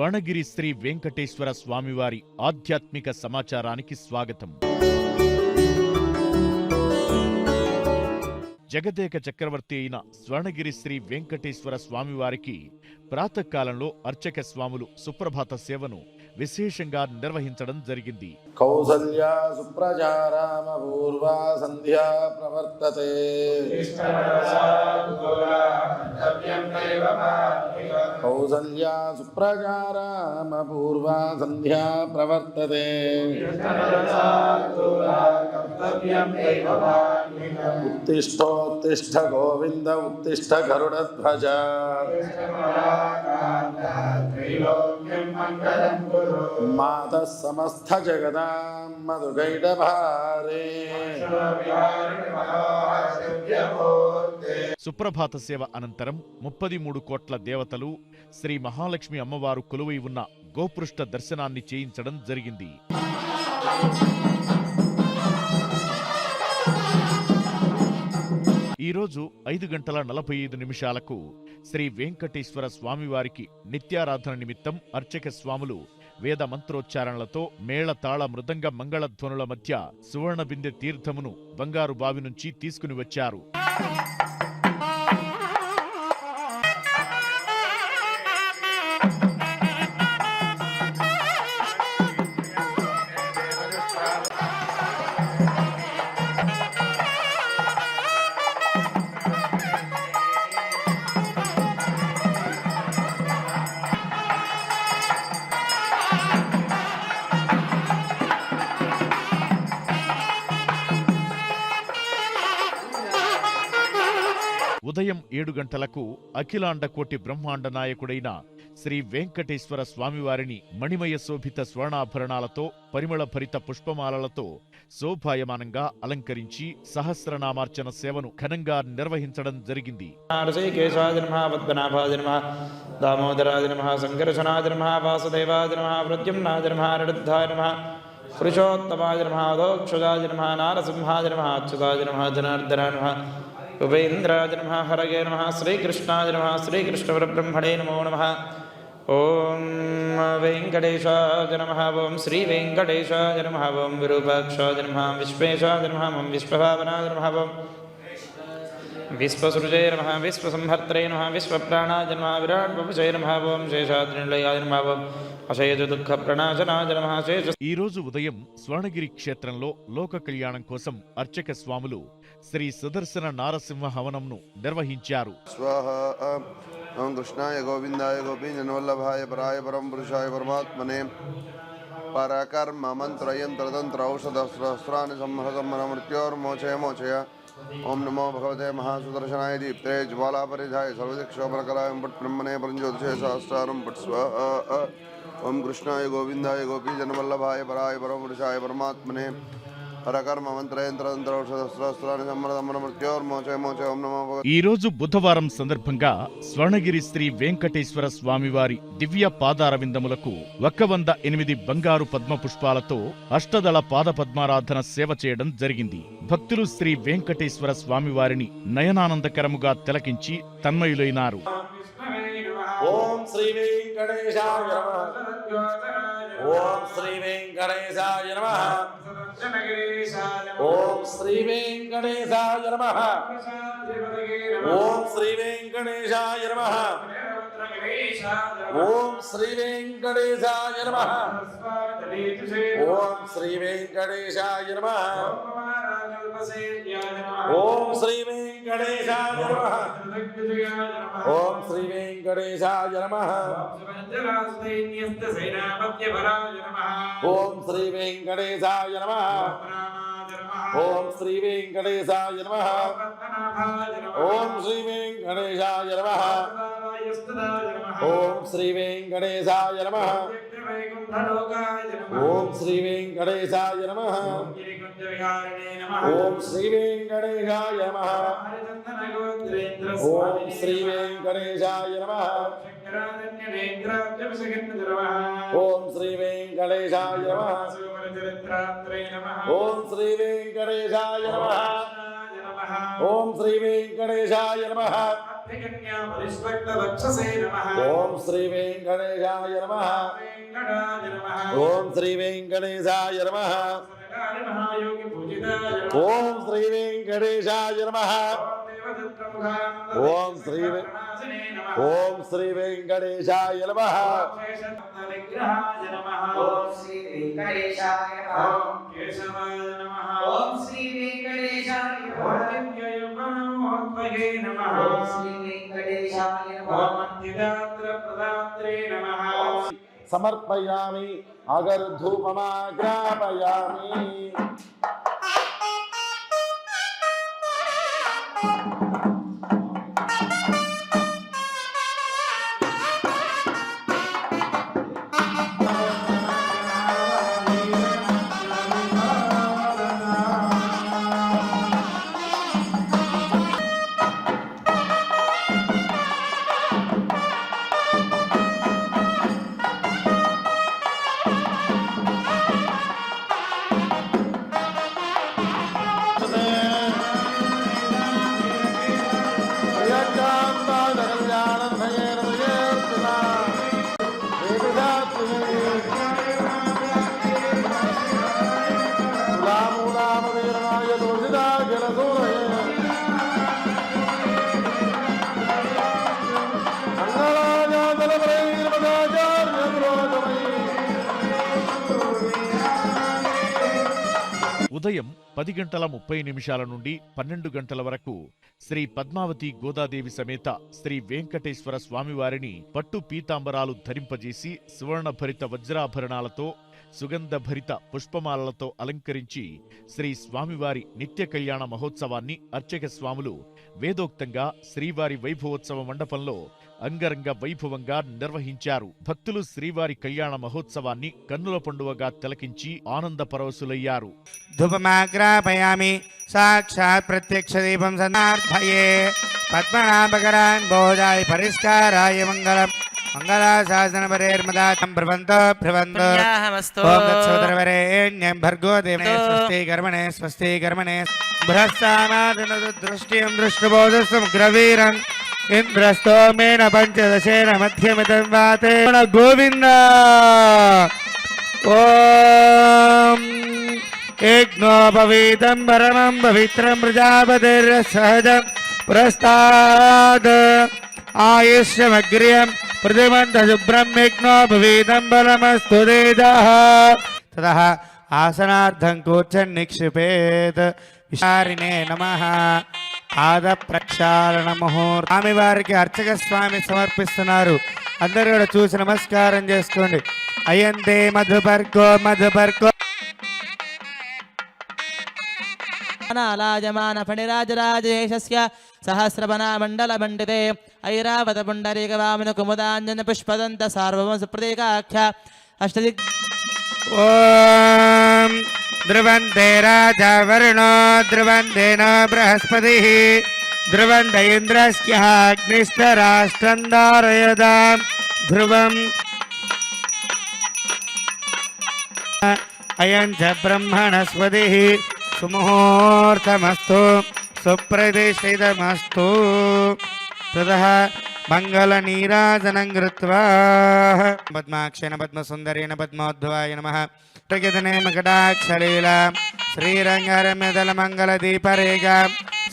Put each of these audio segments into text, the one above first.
స్వర్ణగిరి శ్రీ వెంకటేశ్వర స్వామివారి ఆధ్యాత్మిక సమాచారానికి స్వాగతం. జగదేక చక్రవర్తి అయిన స్వర్ణగిరి శ్రీ వెంకటేశ్వర స్వామివారికి ప్రాతకాలంలో అర్చక స్వాములు సుప్రభాత సేవను విశేషంగా నిర్వహించడం జరిగింది. కౌసల్యా సుప్రజారామ పూర్వా సంధ్యా ప్రవర్తతే. కౌసల్యా సుప్రజారామ పూర్వా సంధ్యా ప్రవర్తతే. ఉత్తిష్టోత్తిష్ట గోవింద ఉత్తిష్ట గరుడధ్వజ. మాతః సమస్త జగదాం మధుగైడభారే. సుప్రభాత సేవ అనంతరం 33 కోట్ల దేవతలు శ్రీ మహాలక్ష్మి అమ్మవారు కొలువై ఉన్న గోపృష్ఠ దర్శనాన్ని చేయించడం జరిగింది. ఈరోజు 5:45 శ్రీ వెంకటేశ్వర స్వామివారికి నిత్యారాధన నిమిత్తం అర్చక స్వాములు వేద మంత్రోచ్చారణలతో మేళతాళ మృదంగ మంగళధ్వనుల మధ్య సువర్ణ బిందె తీర్థమును బంగారు బావి నుంచి తీసుకుని వచ్చారు. ఉదయం 7 గంటలకు అఖిలాండ కోటి బ్రహ్మాండ నాయకుడైన శ్రీ వెంకటేశ్వర స్వామివారిని మణిమయ శోభిత స్వర్ణాభరణాలతో పరిమళ భరిత పుష్పమాలలతో శోభాయమానంగా అలంకరించి సహస్రనామార్చన సేవను ఘనంగా నిర్వహించడం జరిగింది. ఉపేంద్రాయ నమః హరగే నమః శ్రీకృష్ణాయ నమః శ్రీకృష్ణపరబ్రహ్మణే నమో నమః. ఓం వెంకటేశాయ నమః. ఓం శ్రీ వెంకటేశాయ నమః. ఓం విరూపాక్షాయ నమః. విశ్వేశాయ నమః. ఓం విశ్వభావనాయ నమః. ఓం విశ్వసృజే నమః. విశ్వసంహర్త్రే నమః. విశ్వప్రాణాయ నమః. విరాట్ వపుషే నమః. ఓం శేషాద్రినిలయాయ నమః. ఓం అశేష దుఃఖ ప్రణాశనాయ నమః. ఈ రోజు ఉదయం స్వర్ణగిరి క్షేత్రంలో లోక కళ్యాణం కోసం అర్చక స్వాములు శ్రీ సుదర్శన నారసింహ హవనంను నిర్వహించారు. ఓం కృష్ణాయ గోవిందాయ గోపీజనవల్లభాయ పరాయ పరం పురుషాయ పరమాత్మనే పరకర్మ మంత్రయంత్రతంత్ర ఔషధ సహస్రాన్ని సంహసమ్మన మృత్యోర్మోచయ మోచయ. ఓం నమో భగవతే మహాసుదర్శనాయ దీప్తే జ్వాలాపరిధాయ సర్వదిక్షోపరకలాయం పట్ బ్రహ్మణే పరంజ్యోతిషే సహస్రారం పట్ స్వాహా. ఓం కృష్ణాయ గోవిందాయ గోపీజనవల్లభాయ పరాయ పరం పురుషాయ పరమాత్మనే ఈ రోజు బుధవారం సందర్భంగా స్వర్ణగిరి శ్రీ వెంకటేశ్వర స్వామివారి దివ్య పాదారవిందములకు 108 బంగారు పద్మ పుష్పాలతో అష్టదళ పాద పద్మారాధన సేవ చేయడం జరిగింది. భక్తులు శ్రీ వెంకటేశ్వర స్వామివారిని నయనానందకరముగా తిలకించి తన్మయులైనారు. ఓం శ్రీ వెంకటేశాయ నమః. ఓం శ్రీ వెంకటేశాయ నమః. ఓం శ్రీ వెంకటేశాయ నమః. ఓం శ్రీ వెంకటేశాయ నమః. ఓం శ్రీ వెంకటేశాయ నమః. ఓం శ్రీ వెంకటేశాయ నమః. ఓం శ్రీ వెంకటేశాయ నమః. ఓం శ్రీ వెంకటేశాయ నమః. ఓం శ్రీ వెంకటేశాయ నమః. ఓం శ్రీ వెంకటేశాయ నమః. ఓం శ్రీ వెంకటేశాయ నమః. ఓం శ్రీ వెంకటేశాయ నమః. ఓం శ్రీ వెంకటేశాయ నమః. ఓం శ్రీ వెంకటేశాయ నమః. ఓం శ్రీ వెంకటేశాయ నమః. ఓం శ్రీ వెంకటేశాయ నమః. ఓం శ్రీ వెంకటేశాయ నమః. ఓం శ్రీ వెంకటేశాయ నమః. ఓం శ్రీ వెంకటేశాయ నమః. ఓం శ్రీ వెంకటేశాయ నమః. ఓం శ్రీ వెంకటేశాయ నమః. ఓం శ్రీ ఓం శ్రీ వెంకటేశాయ నమః. ఓం శ్రీ వెంకటేశాయ నమః. ఓం శ్రీ వెంకటేశాయ నమః. ఓం శ్రీ వెంకటేశాయ నమః. సమర్పయామి అగర్ధూపమాగ్రాపయామి. ఉదయం 10:30 నుండి 12 గంటల వరకు శ్రీ పద్మావతి గోదాదేవి సమేత శ్రీ వెంకటేశ్వర స్వామివారిని పట్టు పీతాంబరాలు ధరింపజేసి సువర్ణభరిత వజ్రాభరణాలతో సుగంధభరిత పుష్పమాలలతో అలంకరించి శ్రీ స్వామివారి నిత్య కళ్యాణ మహోత్సవాన్ని అర్చక స్వాములు వేదోక్తంగా శ్రీవారి వైభవోత్సవ మండపంలో అంగరంగ వైభవంగా నిర్వహించారు. భక్తులు శ్రీవారి కళ్యాణ మహోత్సవాన్ని కన్నుల పండువగా తిలకించి ఆనంద పరవశులయ్యారు. ధూపమాగ్రాపయామి సాక్షాత్ ప్రత్యక్ష దీపం సన్నార్థయే పద్మనాభకరాన్ బోధాయ పరిష్కారాయ మంగళం మంగళాశాసనపరేర్మదాతం భ్రవంతో భ్రవంతో ఓం తత్సోదరవరేణ్యం భర్గో దేవనే స్వస్తి కర్మణే స్వస్తి కర్మణే బృహస్సామాదృష్టిం దృష్టబోధసముగ్రవీరం ఇంద్రస్తోమేన పంచదశేన మధ్యమితం వాతే గోవింద. ఓం యజ్ఞోపవీతం పరమం పవిత్రం ప్రజాపతిర్సహజం పురస్తాద్ ఆయుష్యమగ్ర్యం ప్రతిమంత శుభ్రం యజ్ఞోపవీతం బలమస్తు తేజః తతః ఆసనార్థం కూర్చన్ నిక్షిపేత్. విశారిణే నమః. పాద ప్రక్షాళన ముహూర్తం స్వామివారికి అర్చక స్వామి సమర్పిస్తున్నారు. అందరూ కూడా చూసి నమస్కారం చేసుకోండి. అయంతే మధుపర్కో మధుపర్కో నాలాయమాన ఫణిరాజరాజేశస్య సహస్రవనా మండల మండితే ఐరావత పుండరీక వామన కుముదాంజన పుష్పదంత సార్వభౌమ సుప్రతీకాఖ్య అష్టదిక్. ఓం ధ్రువంతే రాజా వరుణో ధ్రువంతేన బృహస్పతిః ధ్రువంత ఇంద్రస్య అగ్నిష్టరాష్ట్రం ధారయతాం ధ్రువం. అయం చ బ్రహ్మణస్పతిః సుముహూర్తమస్తు సుప్రతిష్ఠితమస్తు. తతః మంగళనీరాజనం కృత్వా పద్మాక్షేణ పద్మసుందరేణ పద్మోద్భవాయ నమః. ప్రగతనే మకటాక్షలీలా శ్రీరంగరమ్యదలమంగళదీపరేగా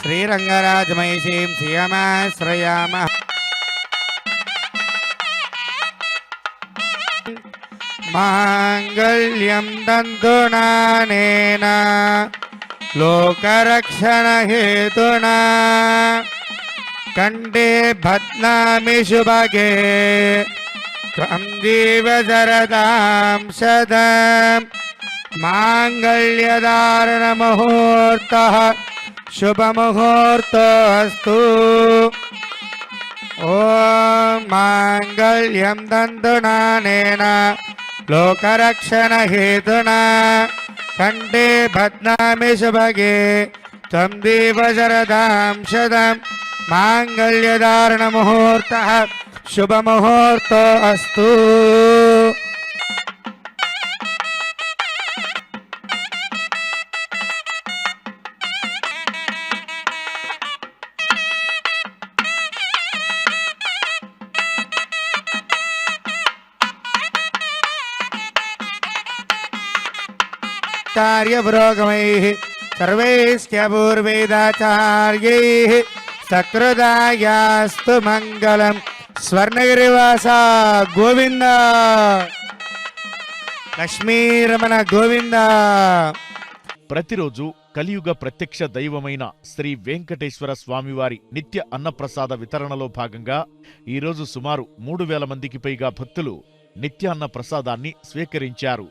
శ్రీరంగరాజమహిషీం శ్రియమాశ్రయామః. మాంగళ్యం తంతునానేన లోకరక్షణహేతునా కంఠే బధ్నామి శుభగే త్వం జీవశరదాం శతం. మాంగళ్యధారణ ముహూర్తః శుభముహూర్తోస్తు. ఓం మాంగళ్యం తంతునానేన లోకరక్షణహేతునా కంఠే బధ్నామి శుభగే త్వం దీవశరదాం శతం. మాంగళ్యధారణ ముహూర్తః శుభముహూర్తో అస్తు. ఆచార్య పురోగమైః సర్వైశ్చపూర్వేదాచార్యైః సకృదాయాస్తు మంగళం. స్వర్ణగిరివాస గోవింద, లక్ష్మీరమణ గోవింద. ప్రతిరోజు కలియుగ ప్రత్యక్ష దైవమైన శ్రీ వెంకటేశ్వర స్వామివారి నిత్య అన్నప్రసాద వితరణలో భాగంగా ఈరోజు సుమారు 3,000 మందికి పైగా భక్తులు నిత్య అన్న ప్రసాదాన్ని స్వీకరించారు.